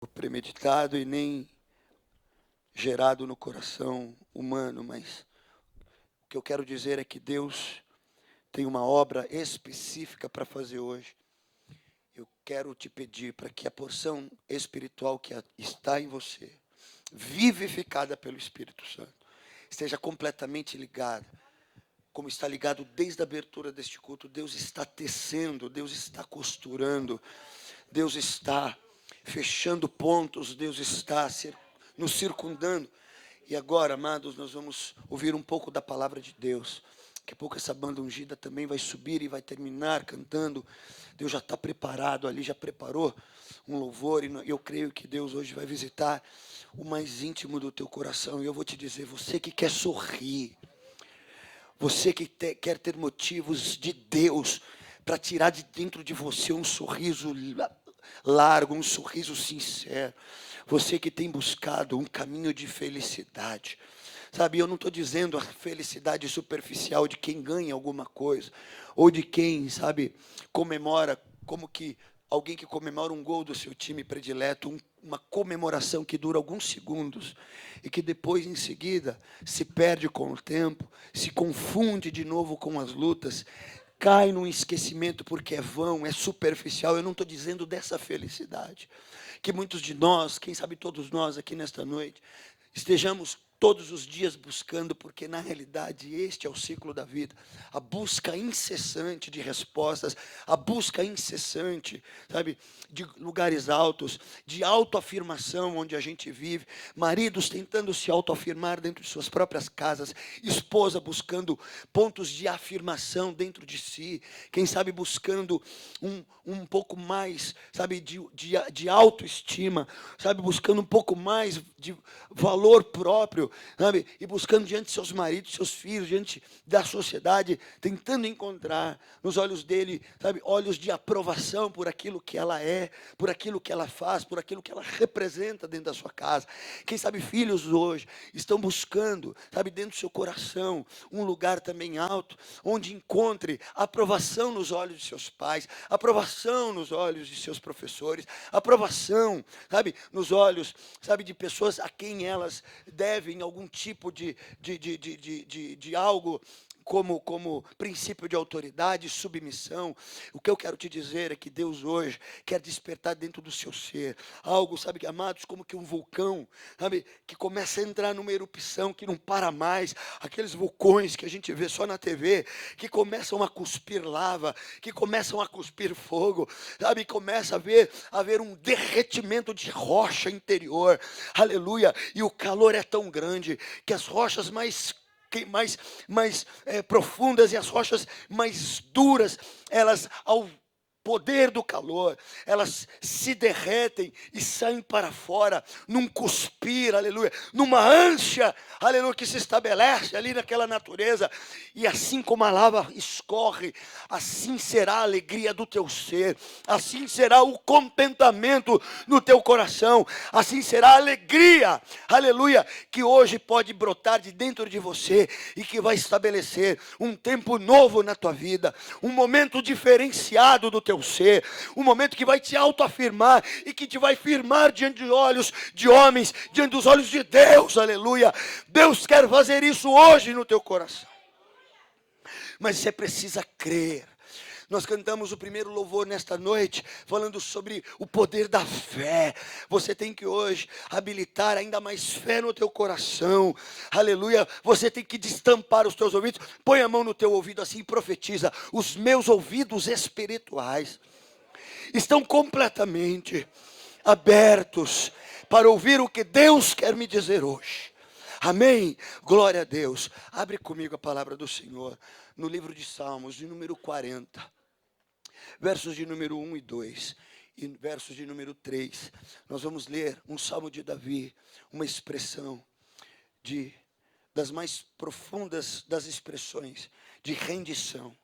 premeditado e nem gerado no coração humano, mas o que eu quero dizer é que Deus tem uma obra específica para fazer hoje. Eu quero te pedir para que a porção espiritual que está em você, vivificada pelo Espírito Santo, esteja completamente ligada, como está ligado desde a abertura deste culto. Deus está tecendo, Deus está costurando, Deus está fechando pontos, Deus está nos circundando. E agora, amados, nós vamos ouvir um pouco da palavra de Deus. Daqui a pouco essa banda ungida também vai subir e vai terminar cantando. Deus já está preparado ali, já preparou um louvor. E eu creio que Deus hoje vai visitar o mais íntimo do teu coração. E eu vou te dizer, você que quer sorrir, você que quer ter motivos de Deus para tirar de dentro de você um sorriso largo, um sorriso sincero. Você que tem buscado um caminho de felicidade. Sabe, eu não estou dizendo a felicidade superficial de quem ganha alguma coisa, ou de quem, sabe, comemora, como que alguém que comemora um gol do seu time predileto, uma comemoração que dura alguns segundos, e que depois, em seguida, se perde com o tempo, se confunde de novo com as lutas, cai num esquecimento porque é vão, é superficial. Eu não estou dizendo dessa felicidade. Que muitos de nós, quem sabe todos nós aqui nesta noite, estejamos todos os dias buscando, porque na realidade este é o ciclo da vida, a busca incessante de respostas, a busca incessante, sabe, de lugares altos, de autoafirmação onde a gente vive, maridos tentando se autoafirmar dentro de suas próprias casas, esposa buscando pontos de afirmação dentro de si, quem sabe buscando um pouco mais, sabe, de autoestima, sabe, buscando um pouco mais de valor próprio, sabe, e buscando diante de seus maridos, seus filhos, diante da sociedade, tentando encontrar nos olhos dele, sabe, olhos de aprovação por aquilo que ela é, por aquilo que ela faz, por aquilo que ela representa dentro da sua casa. Quem sabe filhos hoje estão buscando, sabe, dentro do seu coração, um lugar também alto, onde encontre aprovação nos olhos de seus pais, aprovação nos olhos de seus professores, aprovação, sabe, nos olhos, sabe, de pessoas a quem elas devem algum tipo de algo como princípio de autoridade e submissão. O que eu quero te dizer é que Deus hoje quer despertar dentro do seu ser algo, sabe, amados, como que um vulcão, sabe, que começa a entrar numa erupção que não para mais, aqueles vulcões que a gente vê só na TV, que começam a cuspir lava, que começam a cuspir fogo, sabe, começa a haver um derretimento de rocha interior, aleluia, e o calor é tão grande que as rochas mais profundas e as rochas mais duras, elas, ao poder do calor, elas se derretem e saem para fora, num cuspir, aleluia, numa ânsia, aleluia, que se estabelece ali naquela natureza. E assim como a lava escorre, assim será a alegria do teu ser, assim será o contentamento no teu coração, assim será a alegria, aleluia, que hoje pode brotar de dentro de você e que vai estabelecer um tempo novo na tua vida, um momento diferenciado do teu ser, um momento que vai te autoafirmar e que te vai firmar diante de olhos de homens, diante dos olhos de Deus, aleluia. Deus quer fazer isso hoje no teu coração, mas você precisa crer. Nós cantamos o primeiro louvor nesta noite, falando sobre o poder da fé. Você tem que hoje habilitar ainda mais fé no teu coração, aleluia. Você tem que destampar os teus ouvidos. Põe a mão no teu ouvido assim e profetiza: os meus ouvidos espirituais estão completamente abertos para ouvir o que Deus quer me dizer hoje. Amém? Glória a Deus. Abre comigo a palavra do Senhor no livro de Salmos, de número 40, versos de número 1 e 2, e versos de número 3. Nós vamos ler um salmo de Davi, uma expressão das mais profundas das expressões de rendição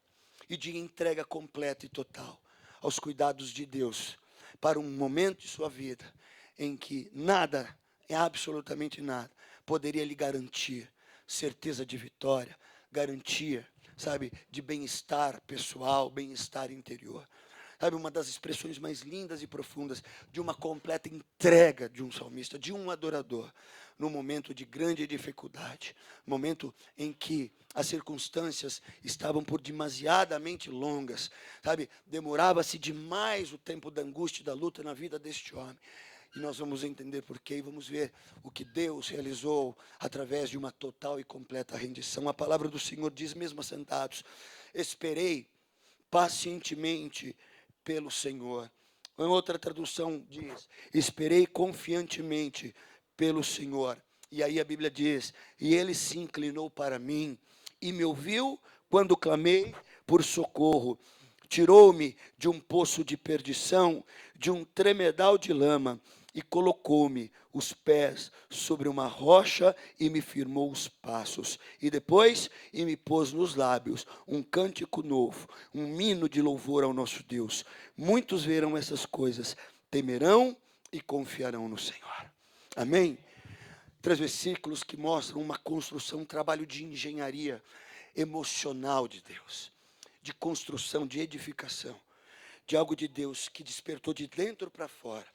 e de entrega completa e total aos cuidados de Deus, para um momento de sua vida em que nada, absolutamente nada, poderia lhe garantir certeza de vitória, garantia, sabe, de bem-estar pessoal, bem-estar interior. sabe, uma das expressões mais lindas e profundas de uma completa entrega de um salmista, de um adorador, no momento de grande dificuldade, momento em que as circunstâncias estavam por demasiadamente longas, sabe, demorava-se demais o tempo da angústia e da luta na vida deste homem. E nós vamos entender porquê e vamos ver o que Deus realizou através de uma total e completa rendição. A palavra do Senhor diz, mesmo assentados, esperei pacientemente pelo Senhor. Em outra tradução diz, esperei confiantemente pelo Senhor. E aí a Bíblia diz, e ele se inclinou para mim e me ouviu quando clamei por socorro. Tirou-me de um poço de perdição, de um tremedal de lama, e colocou-me os pés sobre uma rocha e me firmou os passos. E depois, e me pôs nos lábios um cântico novo, um hino de louvor ao nosso Deus. Muitos verão essas coisas, temerão e confiarão no Senhor. Amém? 3 versículos que mostram uma construção, um trabalho de engenharia emocional de Deus, de construção, de edificação, de algo de Deus que despertou de dentro para fora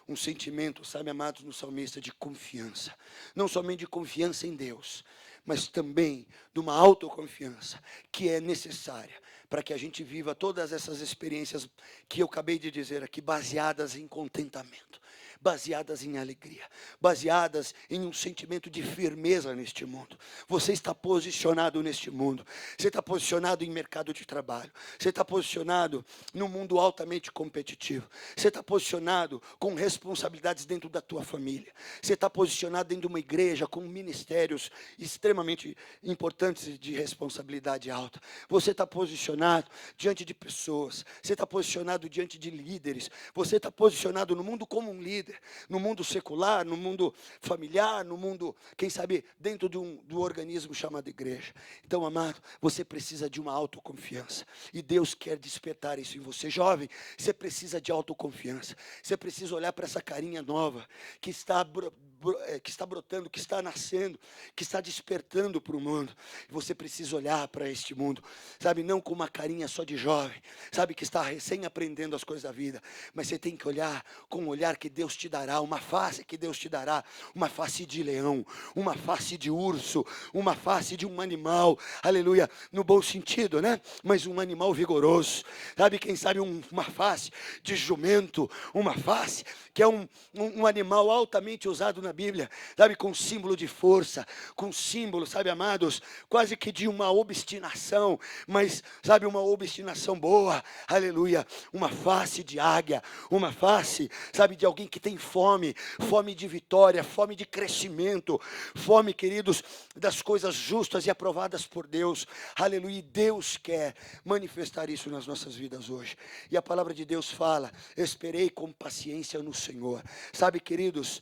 um sentimento, sabe, amados, no salmista, de confiança. Não somente de confiança em Deus, mas também de uma autoconfiança que é necessária para que a gente viva todas essas experiências que eu acabei de dizer aqui, baseadas em contentamento, baseadas em alegria, baseadas em um sentimento de firmeza neste mundo. Você está posicionado neste mundo, você está posicionado em mercado de trabalho, você está posicionado num mundo altamente competitivo, você está posicionado com responsabilidades dentro da tua família, você está posicionado dentro de uma igreja com ministérios extremamente importantes de responsabilidade alta, você está posicionado diante de pessoas, você está posicionado diante de líderes, você está posicionado no mundo como um líder, no mundo secular, no mundo familiar, no mundo, quem sabe, dentro do organismo chamado igreja. Então, amado, você precisa de uma autoconfiança, e Deus quer despertar isso em você. Jovem, você precisa de autoconfiança, você precisa olhar para essa carinha nova, que está brotando, que está nascendo, que está despertando para o mundo, e você precisa olhar para este mundo, sabe, não com uma carinha só de jovem, sabe, que está recém aprendendo as coisas da vida, mas você tem que olhar com um olhar que Deus te dará, uma face que Deus te dará, uma face de leão, uma face de urso, uma face de um animal, aleluia, no bom sentido, né, mas um animal vigoroso, sabe, quem sabe uma face de jumento, uma face que é um animal altamente usado na Bíblia, sabe, com símbolo de força, com símbolo, sabe, amados, quase que de uma obstinação, mas, sabe, uma obstinação boa, aleluia, uma face de águia, uma face, sabe, de alguém que tem fome, fome de vitória, fome de crescimento, fome, queridos, das coisas justas e aprovadas por Deus, aleluia, e Deus quer manifestar isso nas nossas vidas hoje, e a palavra de Deus fala, esperei com paciência no Senhor, sabe, queridos,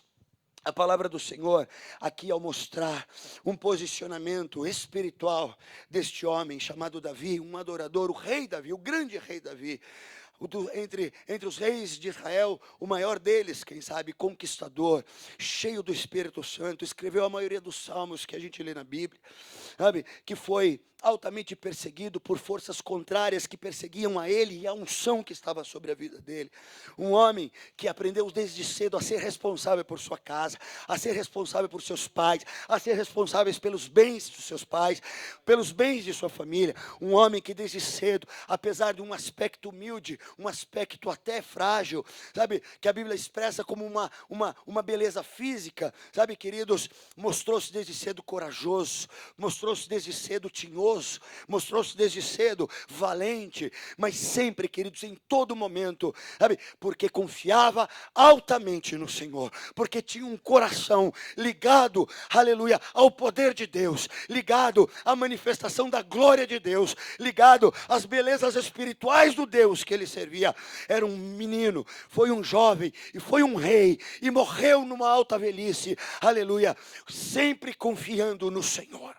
a palavra do Senhor, aqui ao mostrar um posicionamento espiritual deste homem chamado Davi, um adorador, o rei Davi, o grande rei Davi, entre os reis de Israel, o maior deles, quem sabe, conquistador, cheio do Espírito Santo, escreveu a maioria dos salmos que a gente lê na Bíblia, sabe, que foi altamente perseguido por forças contrárias que perseguiam a ele e a unção que estava sobre a vida dele. Um homem que aprendeu desde cedo a ser responsável por sua casa, a ser responsável por seus pais, a ser responsável pelos bens dos seus pais, pelos bens de sua família. Um homem que desde cedo, apesar de um aspecto humilde, um aspecto até frágil, sabe, que a Bíblia expressa como uma beleza física, sabe, queridos, mostrou-se desde cedo corajoso, mostrou-se desde cedo tinhoso, mostrou-se desde cedo valente, mas sempre, queridos, em todo momento, sabe, porque confiava altamente no Senhor, porque tinha um coração ligado, aleluia, ao poder de Deus, ligado à manifestação da glória de Deus, ligado às belezas espirituais do Deus que ele servia. Era um menino, foi um jovem e foi um rei e morreu numa alta velhice, aleluia, sempre confiando no Senhor.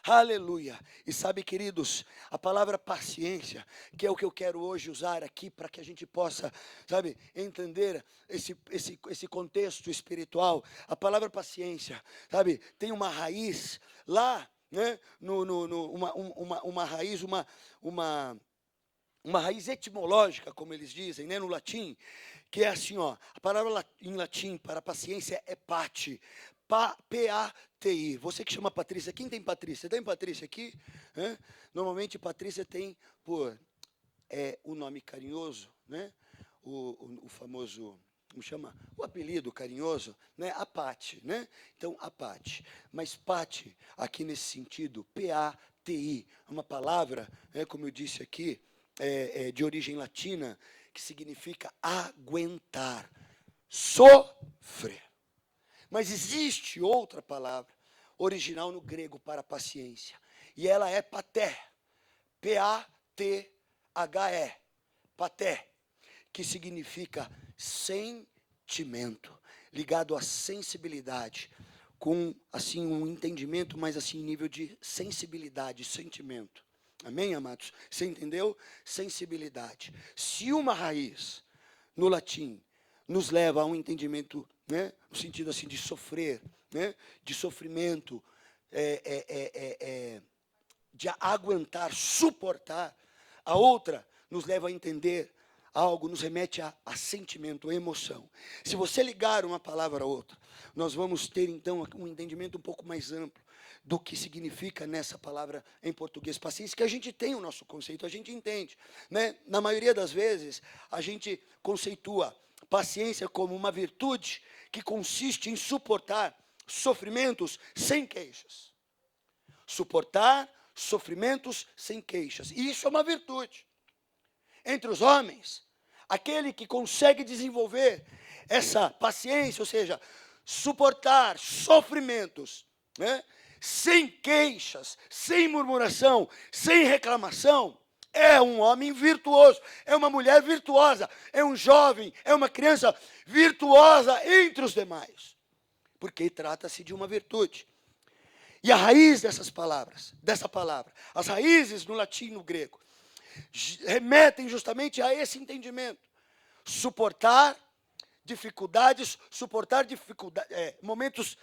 Aleluia. E sabe, queridos, a palavra paciência, que é o que eu quero hoje usar aqui para que a gente possa, sabe, entender esse contexto espiritual. A palavra paciência, sabe, tem uma raiz lá, né, uma raiz, uma raiz etimológica, como eles dizem, né, no latim, que é assim, ó, a palavra em latim para paciência é pati, P-A-T-I. Você que chama Patrícia, quem tem Patrícia? Tem Patrícia aqui? Hã? Normalmente Patrícia tem por o nome carinhoso, né? O famoso, como chama? O apelido carinhoso, né? A Pati, né? Então, a Pati. Mas Pati, aqui nesse sentido, P-A-T-I, uma palavra, como eu disse aqui, de origem latina, que significa aguentar, sofrer. Mas existe outra palavra original no grego para paciência, e ela é paté, P-A-T-H-E, paté, que significa sentimento, ligado à sensibilidade, com assim um entendimento, mas assim nível de sensibilidade, sentimento. Amém, amados? Você entendeu? Sensibilidade. Se uma raiz no latim nos leva a um entendimento, né, no sentido assim de sofrer, né, de sofrimento, de aguentar, suportar, a outra nos leva a entender algo, nos remete a sentimento, a emoção. Se você ligar uma palavra a outra, nós vamos ter então um entendimento um pouco mais amplo do que significa nessa palavra em português paciência, que a gente tem o nosso conceito, a gente entende, né? Na maioria das vezes, a gente conceitua paciência como uma virtude que consiste em suportar sofrimentos sem queixas. Suportar sofrimentos sem queixas. E isso é uma virtude. Entre os homens, aquele que consegue desenvolver essa paciência, ou seja, suportar sofrimentos, né, sem queixas, sem murmuração, sem reclamação, é um homem virtuoso, é uma mulher virtuosa, é um jovem, é uma criança virtuosa entre os demais, porque trata-se de uma virtude. E a raiz dessa palavra, as raízes no latim e no grego, remetem justamente a esse entendimento. Suportar dificuldades, momentos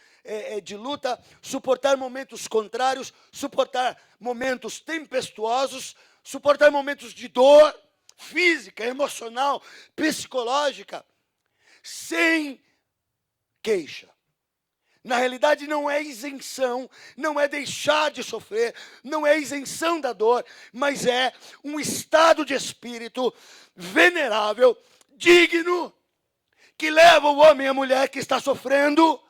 de luta, suportar momentos contrários, suportar momentos tempestuosos, suportar momentos de dor física, emocional, psicológica, sem queixa. Na realidade, não é isenção, não é deixar de sofrer, não é isenção da dor, mas é um estado de espírito venerável, digno, que leva o homem e a mulher que está sofrendo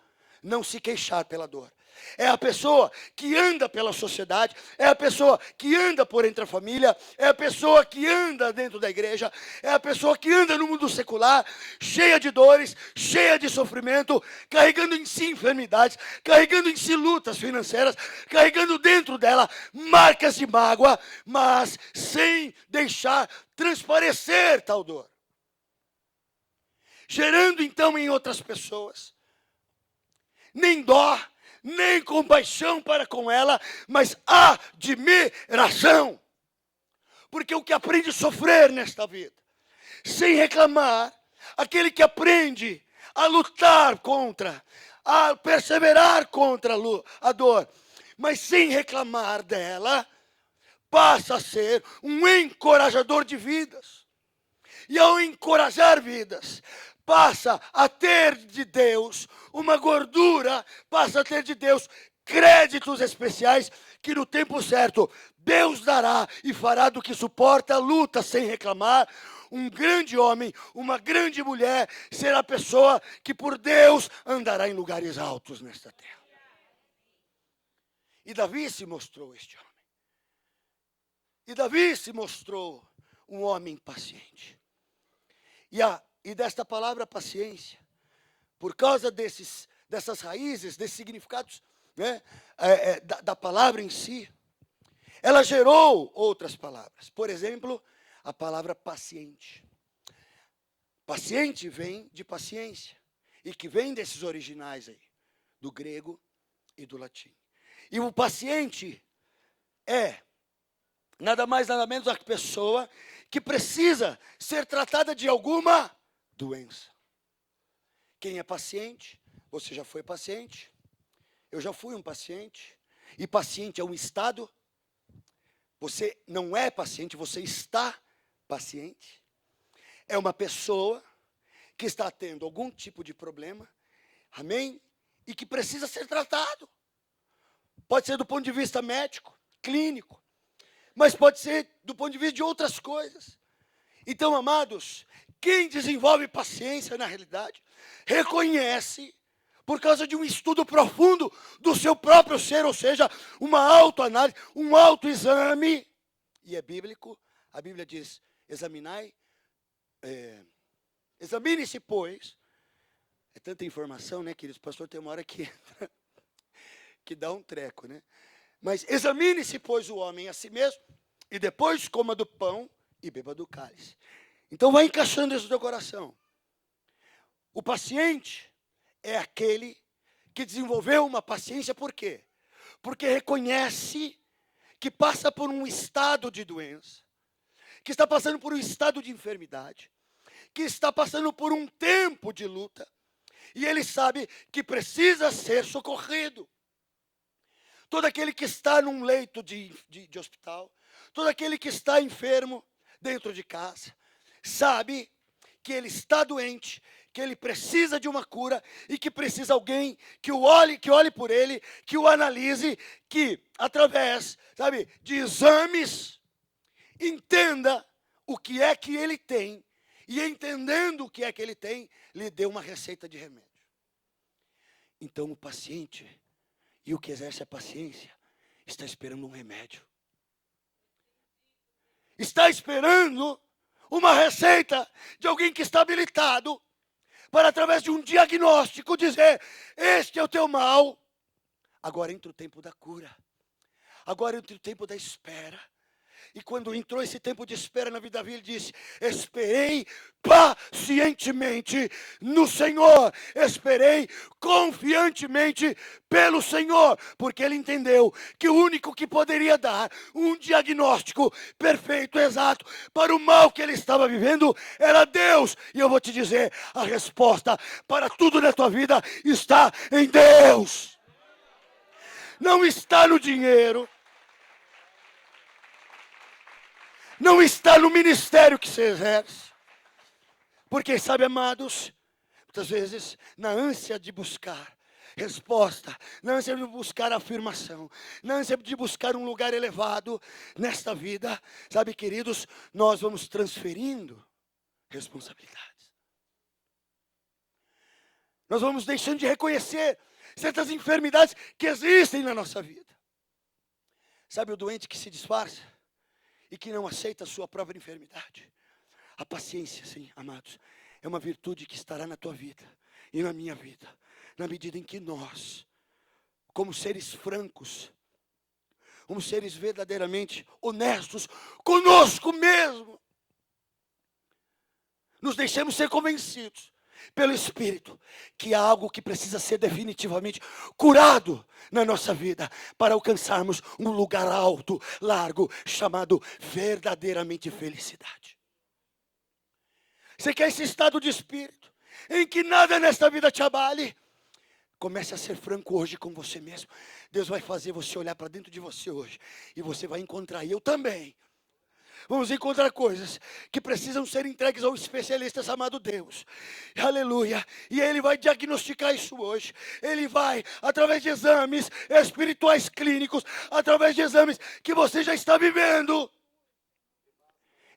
não se queixar pela dor. É a pessoa que anda pela sociedade, é a pessoa que anda por entre a família, é a pessoa que anda dentro da igreja, é a pessoa que anda no mundo secular, cheia de dores, cheia de sofrimento, carregando em si enfermidades, carregando em si lutas financeiras, carregando dentro dela marcas de mágoa, mas sem deixar transparecer tal dor. Gerando então em outras pessoas nem dó, nem compaixão para com ela, mas admiração. Porque o que aprende a sofrer nesta vida, sem reclamar, aquele que aprende a lutar contra, a perseverar contra a dor, mas sem reclamar dela, passa a ser um encorajador de vidas. E ao encorajar vidas, passa a ter de Deus uma gordura, passa a ter de Deus créditos especiais que no tempo certo Deus dará e fará do que suporta a luta sem reclamar. Um grande homem, uma grande mulher será a pessoa que por Deus andará em lugares altos nesta terra. E Davi se mostrou este homem. E Davi se mostrou um homem paciente. E desta palavra paciência, por causa dessas raízes, desses significados, né, da palavra em si, ela gerou outras palavras. Por exemplo, a palavra paciente. Paciente vem de paciência, e que vem desses originais aí, do grego e do latim. E o paciente é nada mais, nada menos a pessoa que precisa ser tratada de alguma doença. Quem é paciente, você já foi paciente, eu já fui um paciente, e paciente é um estado, você não é paciente, você está Paciente é uma pessoa que está tendo algum tipo de problema, amém? E que precisa ser tratado. Pode ser do ponto de vista médico, clínico, mas pode ser do ponto de vista de outras coisas. Então, amados, quem desenvolve paciência, na realidade, reconhece, por causa de um estudo profundo do seu próprio ser, ou seja, uma autoanálise, um autoexame, e é bíblico, a Bíblia diz, examine-se, pois, é tanta informação, né, queridos, pastor, tem uma hora que entra, que dá um treco, né, mas examine-se, pois, o homem a si mesmo, e depois coma do pão e beba do cálice. Então vai encaixando isso no teu coração. O paciente é aquele que desenvolveu uma paciência, por quê? Porque reconhece que passa por um estado de doença, que está passando por um estado de enfermidade, que está passando por um tempo de luta, e ele sabe que precisa ser socorrido. Todo aquele que está num leito de hospital, todo aquele que está enfermo dentro de casa, sabe que ele está doente, que ele precisa de uma cura e que precisa alguém que olhe por ele, que o analise, que através, sabe, de exames, entenda o que é que ele tem e entendendo o que é que ele tem, lhe dê uma receita de remédio. Então o paciente e o que exerce a paciência está esperando um remédio. Está esperando uma receita de alguém que está habilitado para, através de um diagnóstico, dizer, este é o teu mal. Agora entra o tempo da cura. Agora entra o tempo da espera. E quando entrou esse tempo de espera na vida dele, ele disse, esperei pacientemente no Senhor. Esperei confiantemente pelo Senhor. Porque ele entendeu que o único que poderia dar um diagnóstico perfeito, exato, para o mal que ele estava vivendo, era Deus. E eu vou te dizer, a resposta para tudo na tua vida está em Deus. Não está no dinheiro. Não está no ministério que você exerce. Porque, sabe, amados, muitas vezes, na ânsia de buscar resposta, na ânsia de buscar afirmação, na ânsia de buscar um lugar elevado nesta vida, sabe, queridos, nós vamos transferindo responsabilidades. Nós vamos deixando de reconhecer certas enfermidades que existem na nossa vida. Sabe o doente que se disfarça e que não aceita a sua própria enfermidade? A paciência, sim, amados, é uma virtude que estará na tua vida e na minha vida, na medida em que nós, como seres francos, como seres verdadeiramente honestos conosco mesmo, nos deixemos ser convencidos pelo Espírito que há algo que precisa ser definitivamente curado na nossa vida para alcançarmos um lugar alto, largo, chamado verdadeiramente felicidade. Você quer esse estado de espírito em que nada nesta vida te abale? Comece a ser franco hoje com você mesmo. Deus vai fazer você olhar para dentro de você hoje e você vai encontrar, e eu também, vamos encontrar coisas que precisam ser entregues ao especialista chamado Deus. Aleluia. E ele vai diagnosticar isso hoje. Ele vai, através de exames espirituais clínicos, através de exames que você já está vivendo,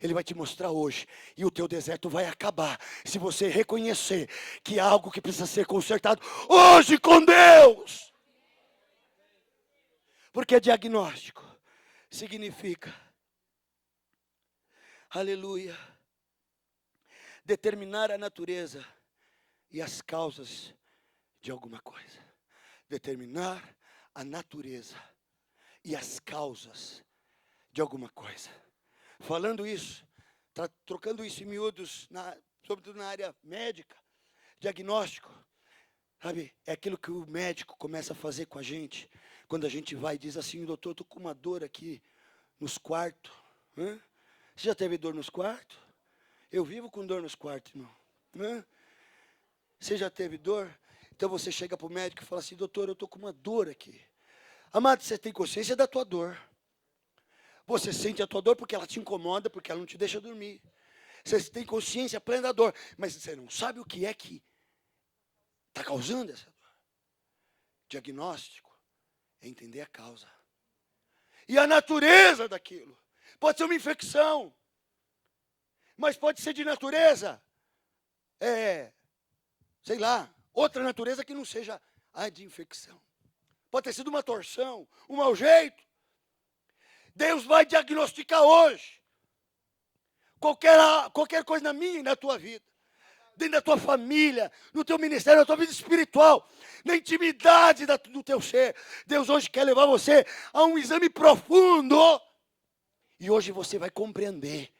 ele vai te mostrar hoje. E o teu deserto vai acabar se você reconhecer que há algo que precisa ser consertado hoje com Deus. Porque diagnóstico significa, aleluia, determinar a natureza e as causas de alguma coisa. Determinar a natureza e as causas de alguma coisa. Falando isso, trocando isso em miúdos, sobretudo na área médica, diagnóstico, sabe, é aquilo que o médico começa a fazer com a gente, quando a gente vai e diz assim, doutor, estou com uma dor aqui nos quartos. Você já teve dor nos quartos? Eu vivo com dor nos quartos, irmão. Você já teve dor? Então você chega para o médico e fala assim, doutor, eu estou com uma dor aqui. Amado, você tem consciência da tua dor. Você sente a tua dor porque ela te incomoda, porque ela não te deixa dormir. Você tem consciência plena da dor, mas você não sabe o que é que está causando essa dor. Diagnóstico é entender a causa. E a natureza daquilo. Pode ser uma infecção, mas pode ser de natureza, sei lá, outra natureza que não seja a de infecção. Pode ter sido uma torção, um mau jeito. Deus vai diagnosticar hoje qualquer coisa na minha e na tua vida, dentro da tua família, no teu ministério, na tua vida espiritual, na intimidade do teu ser. Deus hoje quer levar você a um exame profundo. E hoje você vai compreender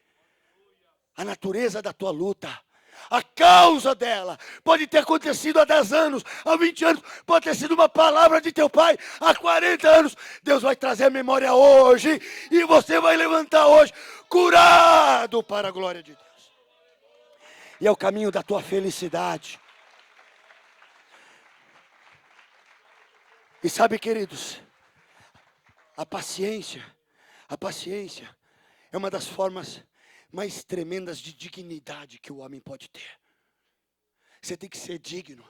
a natureza da tua luta. A causa dela pode ter acontecido há 10 anos, há 20 anos, pode ter sido uma palavra de teu pai há 40 anos. Deus vai trazer a memória hoje e você vai levantar hoje curado para a glória de Deus. E é o caminho da tua felicidade. E sabe, queridos, a paciência é uma das formas mais tremendas de dignidade que o homem pode ter. Você tem que ser digno.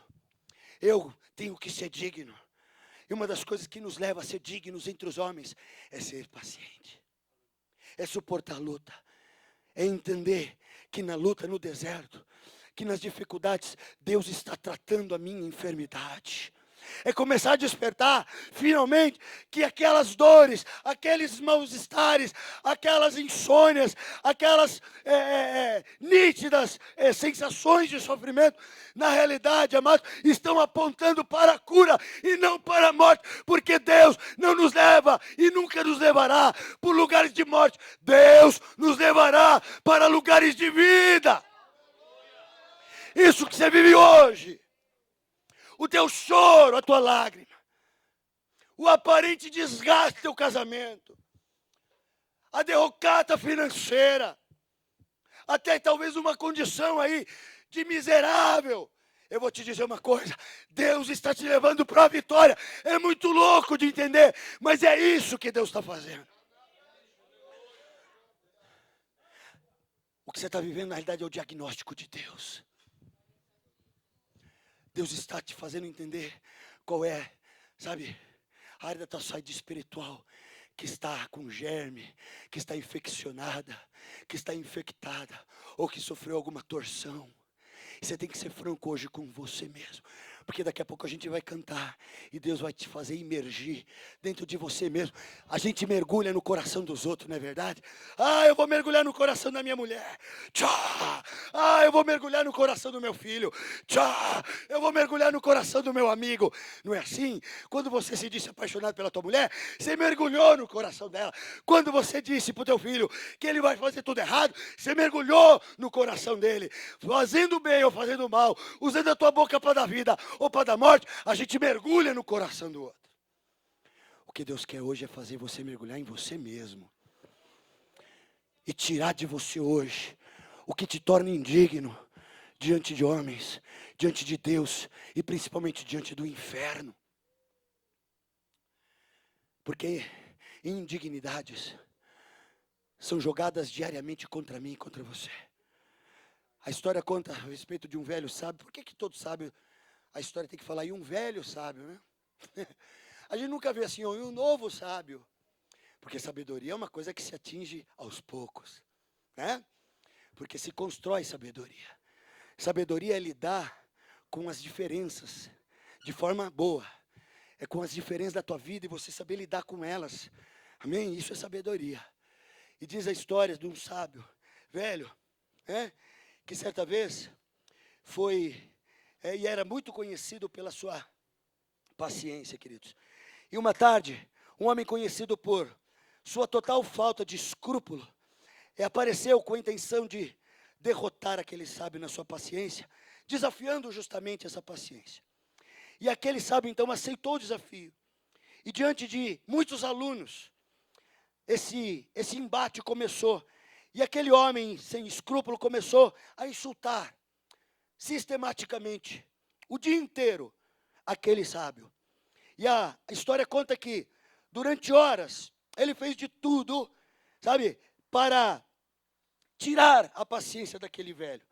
Eu tenho que ser digno. E uma das coisas que nos leva a ser dignos entre os homens é ser paciente. É suportar a luta. É entender que na luta, no deserto, que nas dificuldades, Deus está tratando a minha enfermidade. É começar a despertar, finalmente, que aquelas dores, aqueles mal-estares, aquelas insônias, aquelas nítidas sensações de sofrimento, na realidade, amados, estão apontando para a cura e não para a morte, porque Deus não nos leva e nunca nos levará por lugares de morte. Deus nos levará para lugares de vida. Isso que você vive hoje. O teu choro, a tua lágrima, o aparente desgaste do teu casamento, a derrocata financeira, até talvez uma condição aí de miserável. Eu vou te dizer uma coisa, Deus está te levando para a vitória. É muito louco de entender, mas é isso que Deus está fazendo. O que você está vivendo na realidade é o diagnóstico de Deus. Deus está te fazendo entender qual é, sabe, a área da tua saúde espiritual que está com germe, que está infeccionada, que está infectada, ou que sofreu alguma torção. Você tem que ser franco hoje com você mesmo, porque daqui a pouco a gente vai cantar e Deus vai te fazer imergir dentro de você mesmo. A gente mergulha no coração dos outros, não é verdade? Eu vou mergulhar no coração da minha mulher. Tchá! Eu vou mergulhar no coração do meu filho. Tchá! Eu vou mergulhar no coração do meu amigo. Não é assim? Quando você se disse apaixonado pela tua mulher, você mergulhou no coração dela. Quando você disse para o teu filho que ele vai fazer tudo errado, você mergulhou no coração dele. Fazendo bem ou fazendo mal, usando a tua boca para dar vida ou para dar morte, a gente mergulha no coração do outro. O que Deus quer hoje é fazer você mergulhar em você mesmo. E tirar de você hoje o que te torna indigno diante de homens, diante de Deus e principalmente diante do inferno. Porque indignidades são jogadas diariamente contra mim e contra você. A história conta a respeito de um velho sábio. Por que todo sábio, a história tem que falar, e um velho sábio, né? A gente nunca vê assim, e um novo sábio. Porque sabedoria é uma coisa que se atinge aos poucos, né? Porque se constrói sabedoria. Sabedoria é lidar com as diferenças de forma boa. É com as diferenças da tua vida e você saber lidar com elas. Amém? Isso é sabedoria. E diz a história de um sábio velho, né? Que certa vez foi, e era muito conhecido pela sua paciência, queridos. E uma tarde, um homem conhecido por sua total falta de escrúpulo, apareceu com a intenção de derrotar aquele sábio na sua paciência, desafiando justamente essa paciência. E aquele sábio então aceitou o desafio. E diante de muitos alunos, esse embate começou. E aquele homem sem escrúpulo começou a insultar sistematicamente, o dia inteiro, aquele sábio. E a história conta que, durante horas, ele fez de tudo sabe, para tirar a paciência daquele velho.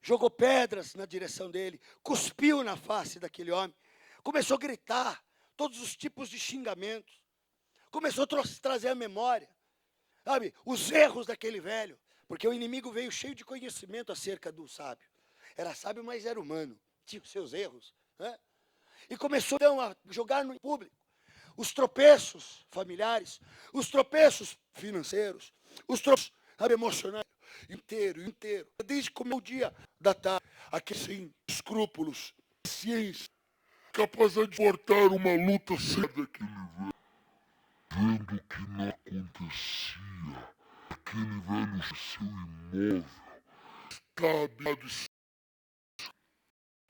Jogou pedras na direção dele, cuspiu na face daquele homem, começou a gritar todos os tipos de xingamentos, começou a trazer à memória, sabe, os erros daquele velho, porque o inimigo veio cheio de conhecimento acerca do sábio. Era sábio, mas era humano, tinha os seus erros, né? E começou então a jogar no público os tropeços familiares, os tropeços financeiros, os tropeços, sabe, emocionais, inteiro. Desde como o dia da tarde, aqui sem escrúpulos, ciência, Capaz de portar uma luta séria daquele velho, vendo o que não acontecia. Aquele velho seu imóvel, sabe,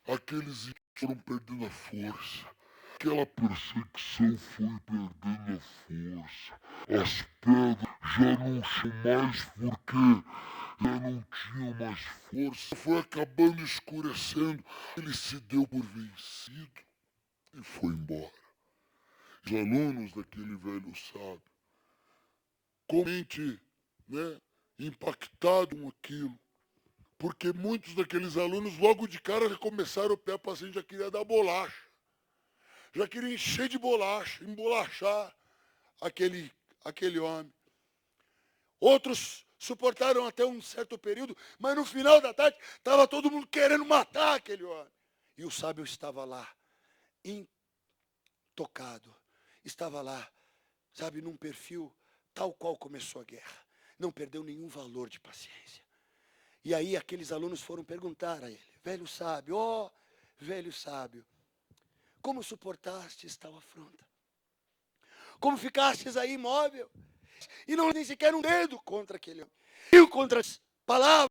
aqueles foram perdendo a força. Aquela perseguição foi perdendo a força. As pedras já não são mais porque já não tinham mais força. Foi acabando escurecendo. Ele se deu por vencido e foi embora. Os alunos daquele velho sábio, com a mente, né, impactado com aquilo. Porque muitos daqueles alunos logo de cara já começaram o pé, o paciente já queria dar bolacha. Já queria encher de bolacha, embolachar aquele homem. Outros suportaram até um certo período, mas no final da tarde estava todo mundo querendo matar aquele homem. E o sábio estava lá, intocado. Estava lá, sabe, num perfil tal qual começou a guerra. Não perdeu nenhum valor de paciência. E aí aqueles alunos foram perguntar a ele, velho sábio, ó, velho sábio, como suportastes tal afronta? Como ficastes aí imóvel? E não nem sequer um dedo contra aquele homem. E contra as palavras.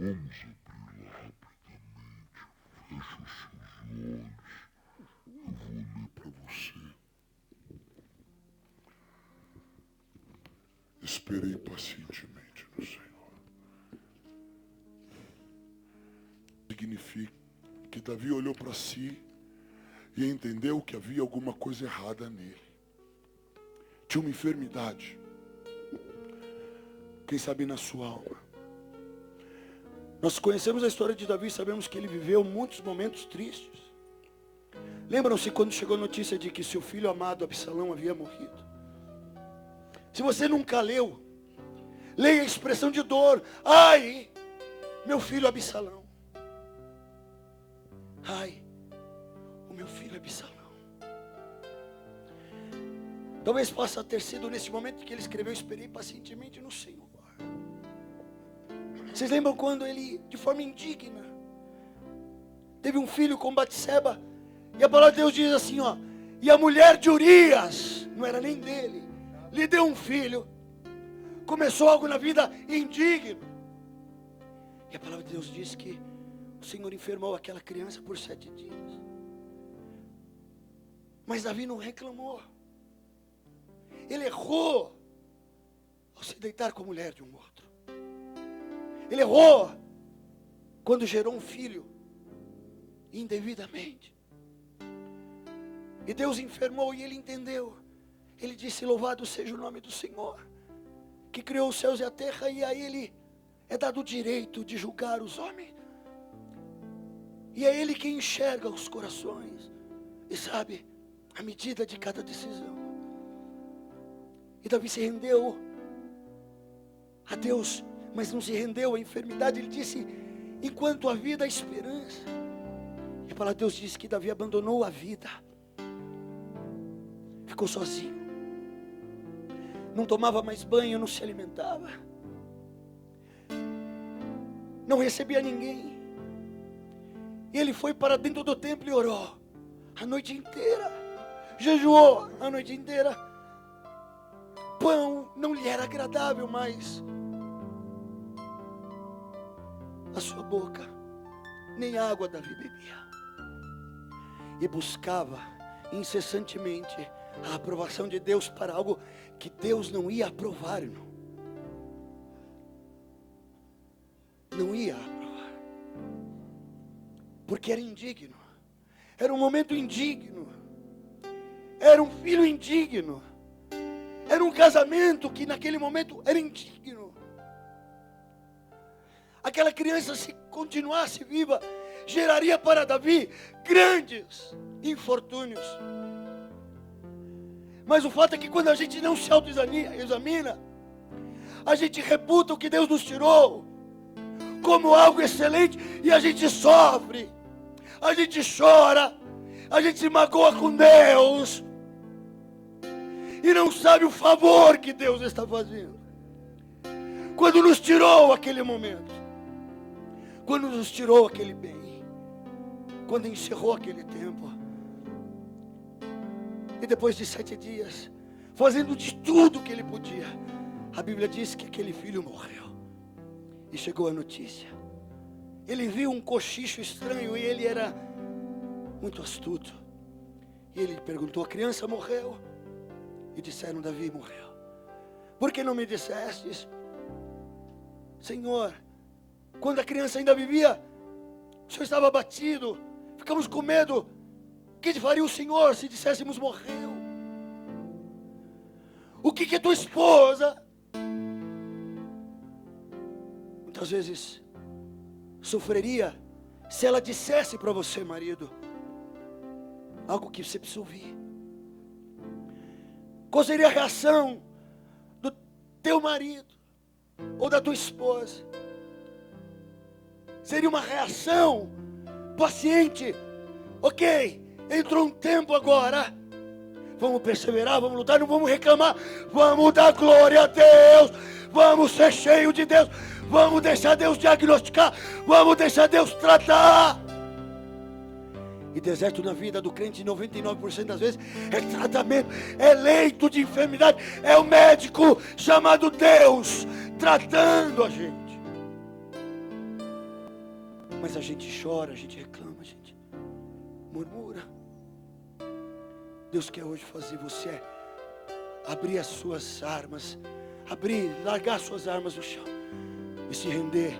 Vamos abri-la rapidamente. Feche os seus olhos. Eu vou ler para você. Esperei pacientemente no Senhor. Significa que Davi olhou para si e entendeu que havia alguma coisa errada nele. Tinha uma enfermidade. Quem sabe na sua alma. Nós conhecemos a história de Davi, sabemos que ele viveu muitos momentos tristes. Lembram-se quando chegou a notícia de que seu filho amado Absalão havia morrido? Se você nunca leu, leia a expressão de dor. Ai, meu filho Absalão. Ai, o meu filho Absalão. Talvez possa ter sido nesse momento que ele escreveu: esperei pacientemente no Senhor. Vocês lembram quando ele, de forma indigna, teve um filho com Batseba? E a palavra de Deus diz assim, ó: e a mulher de Urias, não era nem dele, lhe deu um filho. Começou algo na vida indigno. E a palavra de Deus diz que o Senhor enfermou aquela criança por 7 dias. Mas Davi não reclamou. Ele errou ao se deitar com a mulher de um outro. Ele errou quando gerou um filho indevidamente. E Deus enfermou e ele entendeu. Ele disse: louvado seja o nome do Senhor, que criou os céus e a terra, e a ele é dado o direito de julgar os homens. E é ele que enxerga os corações e sabe a medida de cada decisão. E Davi se rendeu a Deus, mas não se rendeu à enfermidade. Ele disse: enquanto a vida, a esperança. E a palavra de Deus diz que Davi abandonou a vida, ficou sozinho, não tomava mais banho, não se alimentava, não recebia ninguém. E ele foi para dentro do templo e orou a noite inteira, jejuou a noite inteira. Pão não lhe era agradável mais a sua boca, nem água Davi bebia. E buscava incessantemente a aprovação de Deus para algo que Deus não ia aprovar, irmão. Não ia aprovar, porque era indigno. Era um momento indigno. Era um filho indigno. Era um casamento que naquele momento era indigno. Aquela criança, se continuasse viva, geraria para Davi grandes infortúnios. Mas o fato é que quando a gente não se autoexamina, a gente reputa o que Deus nos tirou como algo excelente e a gente sofre, a gente chora, a gente se magoa com Deus e não sabe o favor que Deus está fazendo. Quando nos tirou aquele momento, quando nos tirou aquele bem, quando encerrou aquele tempo, e depois de 7 dias, fazendo de tudo que ele podia, a Bíblia diz que aquele filho morreu. E chegou a notícia. Ele viu um cochicho estranho e ele era muito astuto. E ele perguntou: a criança morreu? E disseram: Davi morreu. Por que não me dissestes? Senhor, quando a criança ainda vivia, o Senhor estava abatido, ficamos com medo. O que faria o Senhor se disséssemos morreu? O que a tua esposa, muitas vezes, sofreria se ela dissesse para você, marido, algo que você precisa ouvir? Qual seria a reação do teu marido ou da tua esposa? Seria uma reação paciente. Ok, entrou um tempo agora, vamos perseverar, vamos lutar, não vamos reclamar, vamos dar glória a Deus, vamos ser cheios de Deus, vamos deixar Deus diagnosticar, vamos deixar Deus tratar. E deserto na vida do crente, 99% das vezes, é tratamento, é leito de enfermidade, é o médico chamado Deus tratando a gente. Mas a gente chora, a gente reclama, a gente murmura. Deus quer hoje fazer você abrir as suas armas, largar suas armas no chão e se render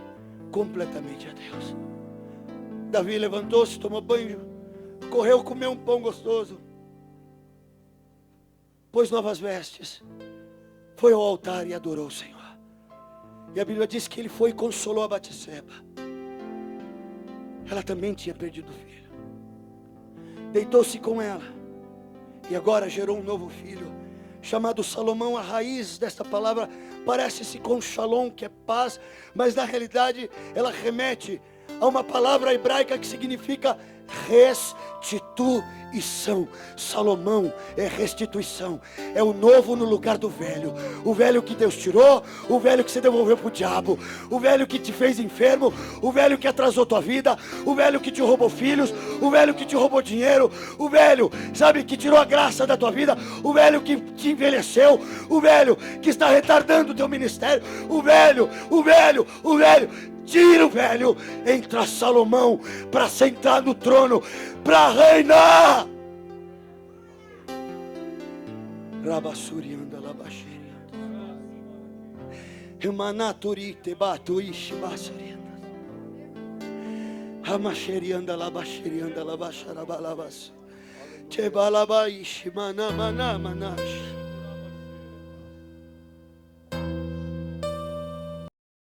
completamente a Deus. Davi levantou-se, tomou banho, correu, comeu um pão gostoso, pôs novas vestes, foi ao altar e adorou o Senhor. E a Bíblia diz que ele foi e consolou a Batseba. Ela também tinha perdido o filho. Deitou-se com ela e agora gerou um novo filho, chamado Salomão. A raiz desta palavra parece-se com shalom, que é paz, mas na realidade ela remete a uma palavra hebraica que significa restituição. Salomão é restituição, é o novo no lugar do velho. O velho que Deus tirou, o velho que você devolveu para o diabo, o velho que te fez enfermo, o velho que atrasou tua vida, o velho que te roubou filhos, o velho que te roubou dinheiro, o velho, sabe, que tirou a graça da tua vida, o velho que te envelheceu, o velho que está retardando o teu ministério, o velho. Tira o velho, entra Salomão para sentar no trono, para reinar. Rabassurianda labaxerianda. Emanaturite batuishi basurianda. Amacherianda labaxerianda labaxarabalabas. Tebalabaishi manamana manash.